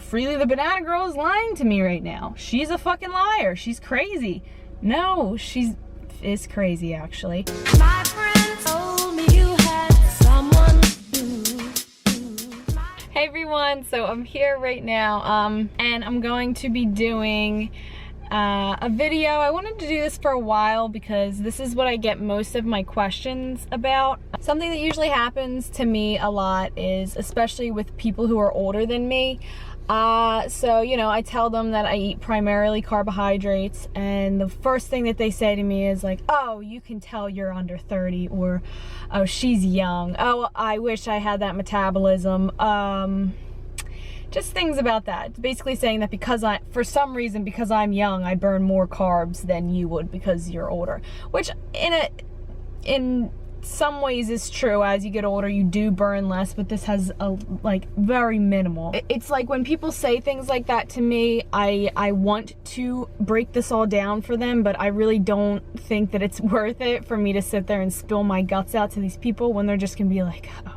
Freelee the banana girl is lying to me right now. She's a fucking liar. She's crazy. No, she's crazy actually. My friend told me you had someone new. Hey everyone, so I'm here right now and I'm going to be doing a video. I wanted to do this for a while because this is what I get most of my questions about. Something that usually happens to me a lot is, especially with people who are older than me, so you know, I tell them that I eat primarily carbohydrates, and the first thing that they say to me is like, oh, you can tell you're under 30, or oh, she's young, oh, I wish I had that metabolism, just things about that. Basically saying that because for some reason, because I'm young, I burn more carbs than you would because you're older. Which in some ways is true. As you get older, you do burn less, but this has like very minimal. It's like when people say things like that to me, I want to break this all down for them, but I really don't think that it's worth it for me to sit there and spill my guts out to these people when they're just gonna be like, oh,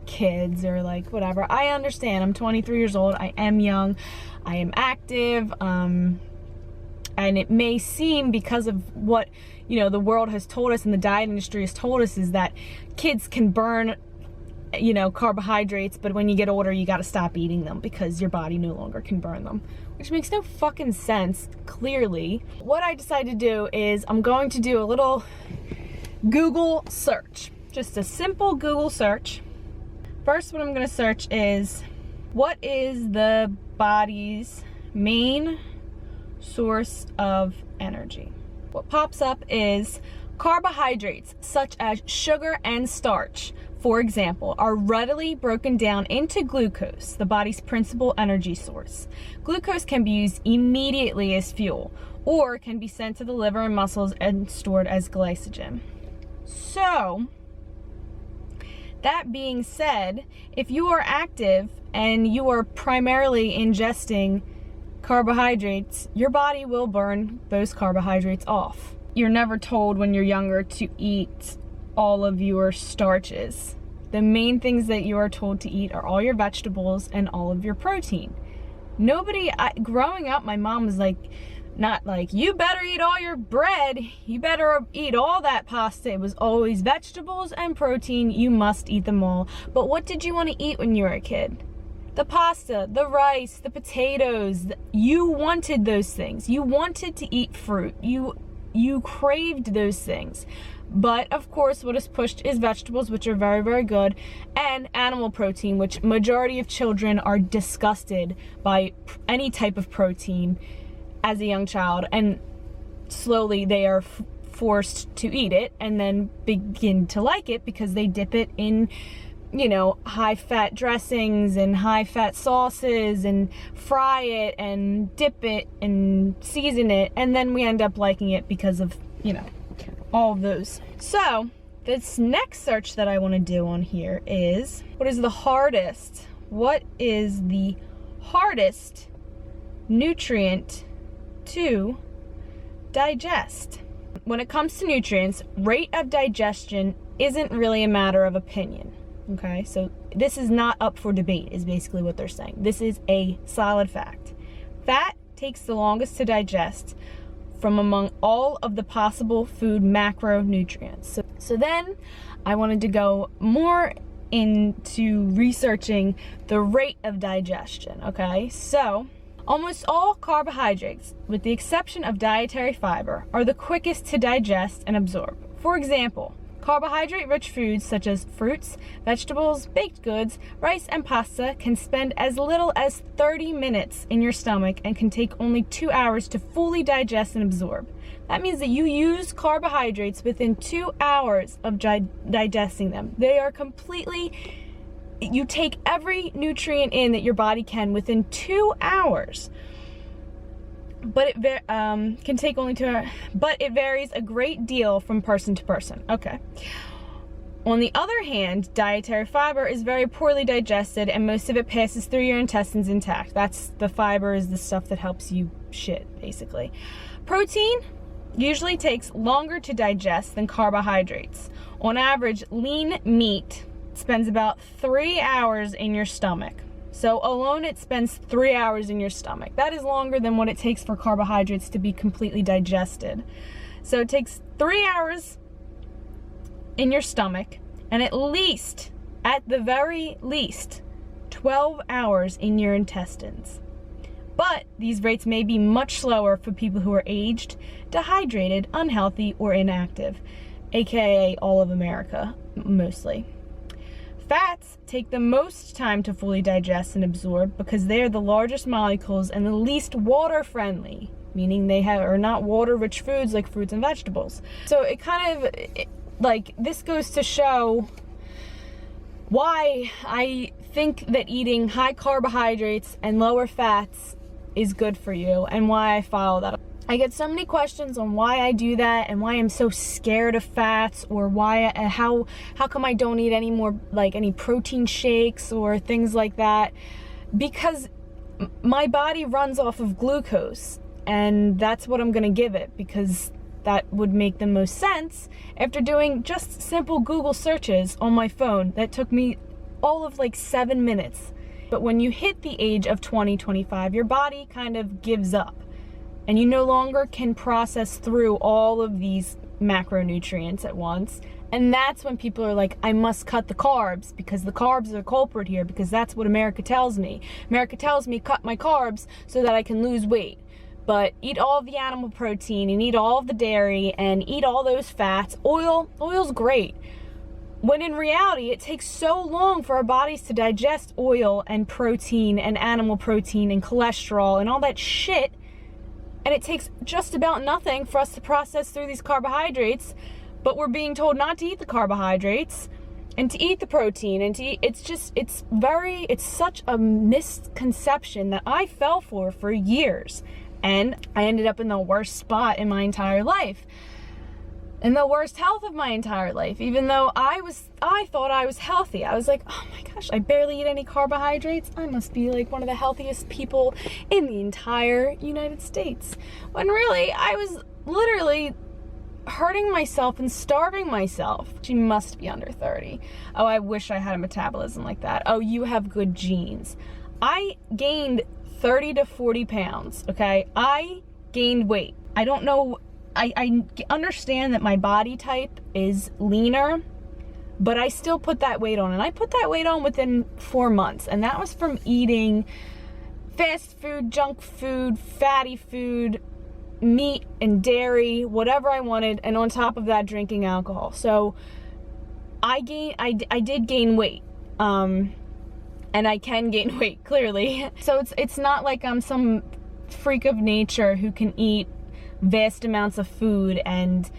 kids, or like whatever. I understand. I'm 23 years old. I am young. I am active. And it may seem, because of what, you know, the world has told us and the diet industry has told us, is that kids can burn, you know, carbohydrates, but when you get older, you got to stop eating them because your body no longer can burn them, which makes no fucking sense, clearly. What I decided to do is I'm going to do a little Google search, just a simple Google search. First, what I'm going to search is, what is the body's main source of energy? What pops up is carbohydrates such as sugar and starch, for example, are readily broken down into glucose, the body's principal energy source. Glucose can be used immediately as fuel, or can be sent to the liver and muscles and stored as glycogen. So, that being said, if you are active and you are primarily ingesting carbohydrates, your body will burn those carbohydrates off. You're never told when you're younger to eat all of your starches. The main things that you are told to eat are all your vegetables and all of your protein. Growing up, my mom was like, not like, you better eat all your bread, you better eat all that pasta. It was always vegetables and protein, you must eat them all. But what did you want to eat when you were a kid? The pasta, the rice, the potatoes. You wanted those things. You wanted to eat fruit. You craved those things. But of course, what is pushed is vegetables, which are very, very good, and animal protein, which majority of children are disgusted by any type of protein as a young child, and slowly they are forced to eat it and then begin to like it because they dip it in, you know, high fat dressings and high fat sauces and fry it and dip it and season it, and then we end up liking it because of, you know, all of those. So this next search that I want to do on here is, what is the hardest nutrient to digest? When it comes to nutrients, rate of digestion isn't really a matter of opinion. Okay, so this is not up for debate, is basically what they're saying. This is a solid fact. Fat takes the longest to digest from among all of the possible food macronutrients. So then I wanted to go more into researching the rate of digestion. Okay, so almost all carbohydrates, with the exception of dietary fiber, are the quickest to digest and absorb. For example, carbohydrate-rich foods such as fruits, vegetables, baked goods, rice, and pasta can spend as little as 30 minutes in your stomach and can take only 2 hours to fully digest and absorb. That means that you use carbohydrates within 2 hours of digesting them. They are completely, you take every nutrient in that your body can within 2 hours. But it can take only 2 hours, but it varies a great deal from person to person. Okay. On the other hand, dietary fiber is very poorly digested and most of it passes through your intestines intact. The fiber is the stuff that helps you shit, basically. Protein usually takes longer to digest than carbohydrates. On average, lean meat spends about 3 hours in your stomach. So alone it spends 3 hours in your stomach. That is longer than what it takes for carbohydrates to be completely digested. So it takes 3 hours in your stomach, and at the very least, 12 hours in your intestines. But these rates may be much slower for people who are aged, dehydrated, unhealthy, or inactive, aka all of America, mostly. Fats take the most time to fully digest and absorb because they are the largest molecules and the least water-friendly, meaning they are not water-rich foods like fruits and vegetables. So it kind of, like, this goes to show why I think that eating high carbohydrates and lower fats is good for you, and why I follow that. I get so many questions on why I do that and why I'm so scared of fats, or why, how come I don't eat any more, like any protein shakes or things like that. Because my body runs off of glucose, and that's what I'm gonna give it, because that would make the most sense after doing just simple Google searches on my phone that took me all of like 7 minutes. But when you hit the age of 20, 25, your body kind of gives up, and you no longer can process through all of these macronutrients at once. And that's when people are like, I must cut the carbs, because the carbs are the culprit here, because that's what America tells me. America tells me cut my carbs so that I can lose weight. But eat all of the animal protein and eat all of the dairy and eat all those fats. Oil's great. When in reality, it takes so long for our bodies to digest oil and protein and animal protein and cholesterol and all that shit. And it takes just about nothing for us to process through these carbohydrates, but we're being told not to eat the carbohydrates and to eat the protein and to eat. It's such a misconception that I fell for years. And I ended up in the worst spot in my entire life, in the worst health of my entire life, even though I thought I was healthy. I was like, oh my gosh, I barely eat any carbohydrates. I must be like one of the healthiest people in the entire United States. When really, I was literally hurting myself and starving myself. She must be under 30. Oh, I wish I had a metabolism like that. Oh, you have good genes. I gained 30 to 40 pounds, okay? I gained weight. I don't know, I understand that my body type is leaner, but I still put that weight on, and I put that weight on within 4 months, and that was from eating fast food, junk food, fatty food, meat and dairy, whatever I wanted, and on top of that, drinking alcohol. So I did gain weight. And I can gain weight, clearly. So it's not like I'm some freak of nature who can eat vast amounts of food and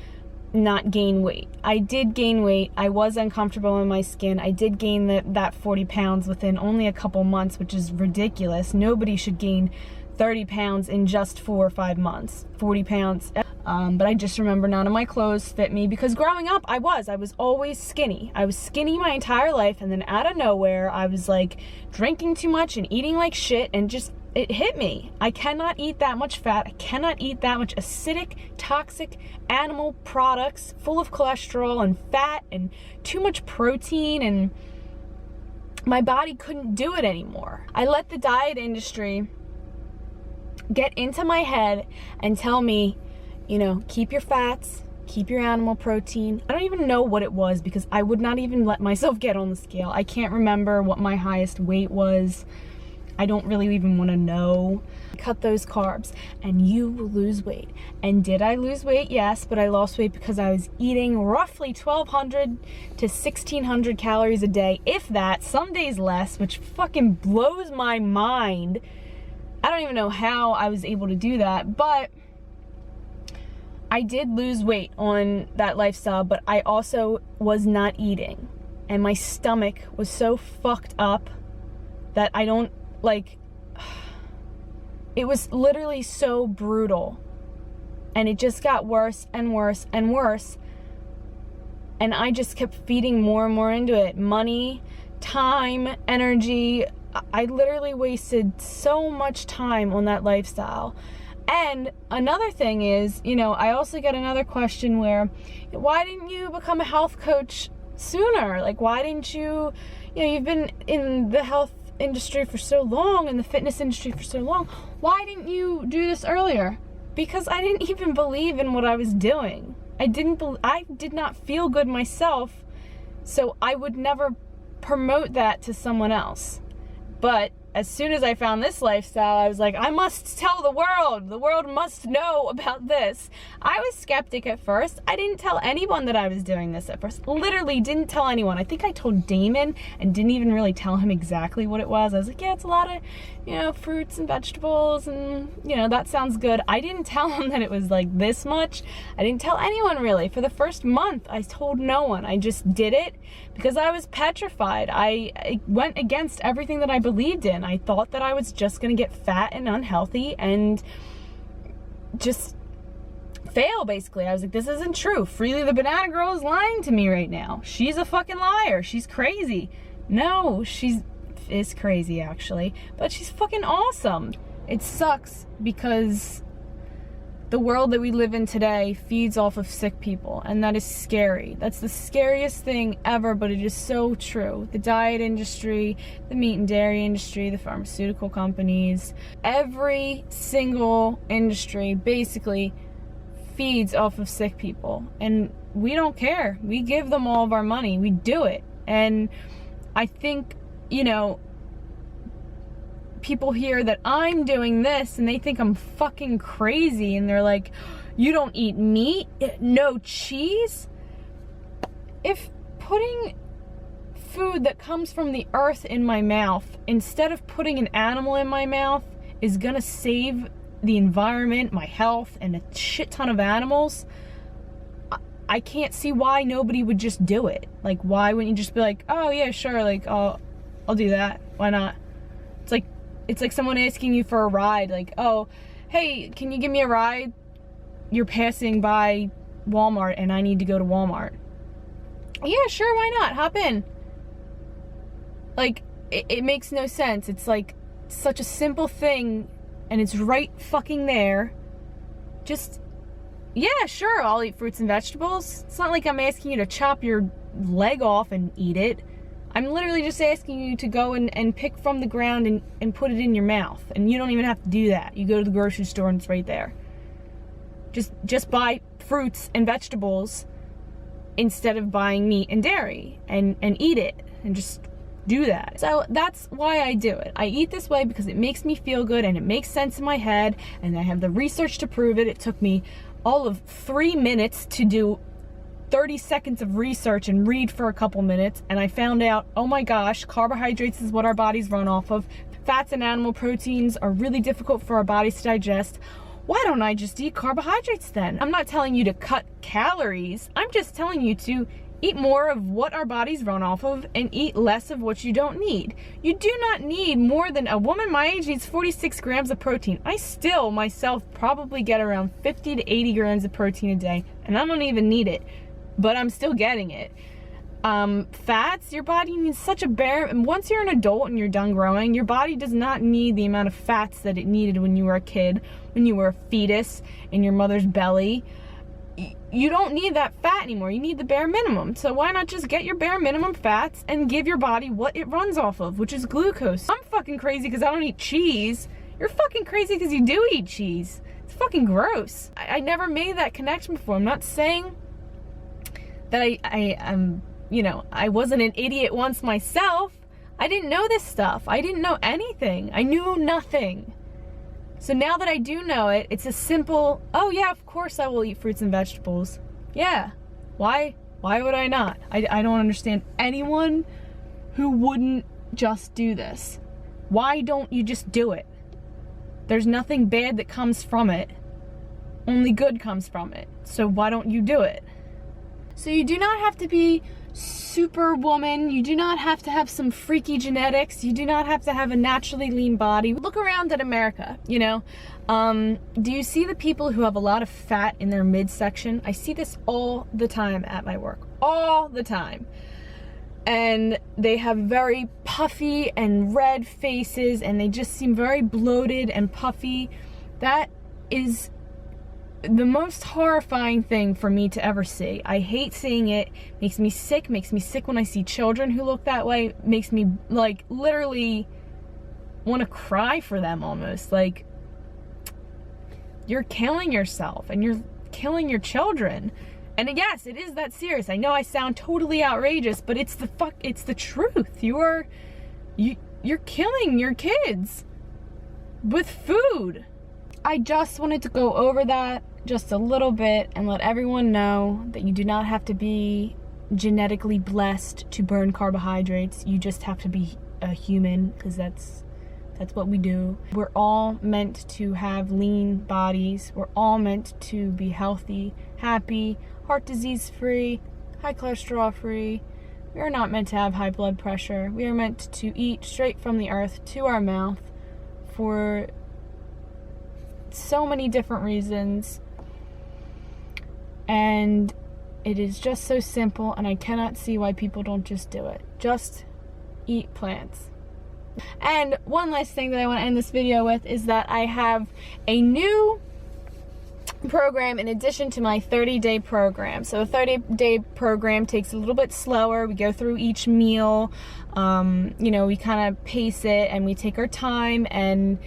not gain weight. I did gain weight. I was uncomfortable in my skin. I did gain that 40 pounds within only a couple months, which is ridiculous. Nobody should gain 30 pounds in just 4 or 5 months. 40 pounds. But I just remember none of my clothes fit me, because growing up I was always skinny. I was skinny my entire life, and then out of nowhere I was like drinking too much and eating like shit, and just it hit me. I cannot eat that much fat. I cannot eat that much acidic, toxic animal products full of cholesterol and fat and too much protein, and my body couldn't do it anymore. I let the diet industry get into my head and tell me, you know, keep your fats, keep your animal protein. I don't even know what it was, because I would not even let myself get on the scale. I can't remember what my highest weight was. I don't really even want to know. Cut those carbs and you will lose weight. And did I lose weight? Yes, but I lost weight because I was eating roughly 1,200 to 1,600 calories a day, if that, some days less, which fucking blows my mind. I don't even know how I was able to do that, but I did lose weight on that lifestyle, but I also was not eating. And my stomach was so fucked up that I don't, like, it was literally so brutal. And it just got worse and worse and worse. And I just kept feeding more and more into it. Money, time, energy. I literally wasted so much time on that lifestyle. And another thing is, you know, I also get another question where, why didn't you become a health coach sooner? Like, why didn't you, you know, you've been in the health industry for so long, in the fitness industry for so long. Why didn't you do this earlier? Because I didn't even believe in what I was doing. I did not feel good myself, so I would never promote that to someone else. But as soon as I found this lifestyle, I was like, I must tell the world must know about this. I was skeptic at first. I didn't tell anyone that I was doing this at first. Literally didn't tell anyone. I think I told Damon and didn't even really tell him exactly what it was. I was like, yeah, it's a lot of, you know, fruits and vegetables and, you know, that sounds good. I didn't tell him that it was like this much. I didn't tell anyone really. For the first month, I told no one. I just did it because I was petrified. I went against everything that I believed in. I thought that I was just gonna get fat and unhealthy and just fail, basically. I was like, this isn't true. Freelee the banana girl is lying to me right now. She's a fucking liar. She's crazy. No, she is crazy actually, but she's fucking awesome. It sucks because the world that we live in today feeds off of sick people, and that is scary. That's the scariest thing ever, but it is so true. The diet industry, the meat and dairy industry, the pharmaceutical companies, every single industry basically feeds off of sick people, and we don't care. We give them all of our money. We do it. And I think, you know, people hear that I'm doing this and they think I'm fucking crazy, and they're like, you don't eat meat? No cheese? If putting food that comes from the earth in my mouth instead of putting an animal in my mouth is gonna save the environment, my health, and a shit ton of animals, I can't see why nobody would just do it. Like, why wouldn't you just be like, oh yeah, sure, like I'll do that. Why not? It's like someone asking you for a ride, like, oh, hey, can you give me a ride? You're passing by Walmart and I need to go to Walmart. Yeah, sure, why not? Hop in. Like, it makes no sense. It's like such a simple thing and it's right fucking there. Just, yeah, sure, I'll eat fruits and vegetables. It's not like I'm asking you to chop your leg off and eat it. I'm literally just asking you to go and pick from the ground and put it in your mouth. And you don't even have to do that. You go to the grocery store and it's right there. Just buy fruits and vegetables instead of buying meat and dairy and eat it and just do that. So that's why I do it. I eat this way because it makes me feel good and it makes sense in my head, and I have the research to prove it. It took me all of 3 minutes to do 30 seconds of research and read for a couple minutes, and I found out, oh my gosh, carbohydrates is what our bodies run off of. Fats and animal proteins are really difficult for our bodies to digest. Why don't I just eat carbohydrates then? I'm not telling you to cut calories. I'm just telling you to eat more of what our bodies run off of and eat less of what you don't need. You do not need more than, a woman my age needs 46 grams of protein. I still, myself, probably get around 50 to 80 grams of protein a day, and I don't even need it, but I'm still getting it. Fats, your body needs such a bare, and once you're an adult and you're done growing, your body does not need the amount of fats that it needed when you were a kid, when you were a fetus in your mother's belly. You don't need that fat anymore. You need the bare minimum. So why not just get your bare minimum fats and give your body what it runs off of, which is glucose. I'm fucking crazy because I don't eat cheese. You're fucking crazy because you do eat cheese. It's fucking gross. I never made that connection before. I'm not saying that I'm, you know, I wasn't an idiot once myself. I didn't know this stuff. I didn't know anything. I knew nothing. So now that I do know it, it's a simple, oh yeah, of course I will eat fruits and vegetables. Yeah, why would I not? I don't understand anyone who wouldn't just do this. Why don't you just do it? There's nothing bad that comes from it. Only good comes from it. So why don't you do it? So you do not have to be superwoman. You do not have to have some freaky genetics. You do not have to have a naturally lean body. Look around at America, you know. Do you see the people who have a lot of fat in their midsection? I see this all the time at my work. All the time. And they have very puffy and red faces, and they just seem very bloated and puffy. That is the most horrifying thing for me to ever see. I hate seeing it. Makes me sick when I see children who look that way. Makes me, like, literally want to cry for them almost. Like, you're killing yourself and you're killing your children. And yes, it is that serious. I know I sound totally outrageous, but it's the truth. You're killing your kids with food. I just wanted to go over that just a little bit and let everyone know that you do not have to be genetically blessed to burn carbohydrates. You just have to be a human, because that's what we do. We're all meant to have lean bodies. We're all meant to be healthy, happy, heart disease free, high cholesterol free. We are not meant to have high blood pressure. We are meant to eat straight from the earth to our mouth for so many different reasons. And it is just so simple, and I cannot see why people don't just do it. Just eat plants. And one last thing that I want to end this video with is that I have a new program in addition to my 30-day program. So the 30-day program takes a little bit slower. We go through each meal, you know, we kind of pace it and we take our time, and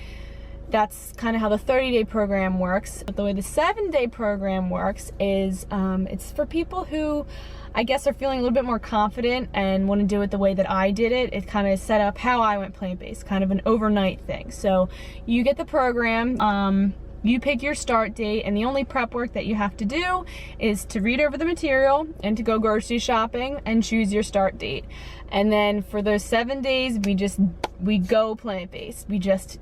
that's kind of how the 30-day program works. But the way the 7-day program works is it's for people who, I guess, are feeling a little bit more confident and want to do it the way that I did it. It kind of set up how I went plant-based, kind of an overnight thing. So you get the program, you pick your start date, and the only prep work that you have to do is to read over the material and to go grocery shopping and choose your start date. And then for those 7 days, we go plant-based. We just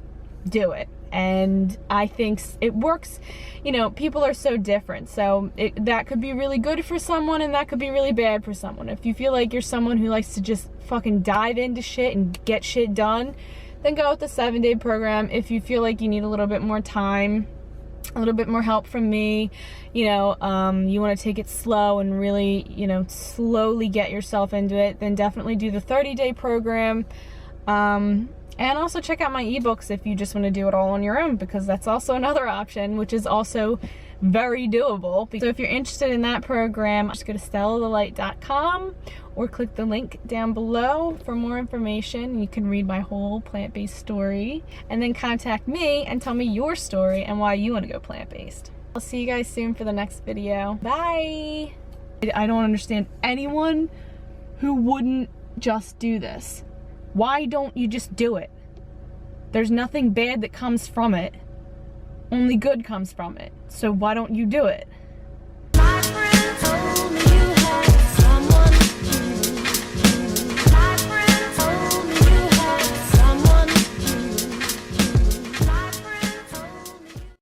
do it. And I think it works. You know, people are so different, so that could be really good for someone and that could be really bad for someone. If you feel like you're someone who likes to just fucking dive into shit and get shit done, then go with the 7-day program. If you feel like you need a little bit more time, a little bit more help from me, you know, you want to take it slow and really, you know, slowly get yourself into it, then definitely do the 30-day program. And also check out my ebooks if you just want to do it all on your own, because that's also another option, which is also very doable. So if you're interested in that program, just go to STELLATHELIGHT.com or click the link down below for more information. You can read my whole plant-based story and then contact me and tell me your story and why you want to go plant-based. I'll see you guys soon for the next video. Bye! I don't understand anyone who wouldn't just do this. Why don't you just do it? There's nothing bad that comes from it. Only good comes from it. So why don't you do it?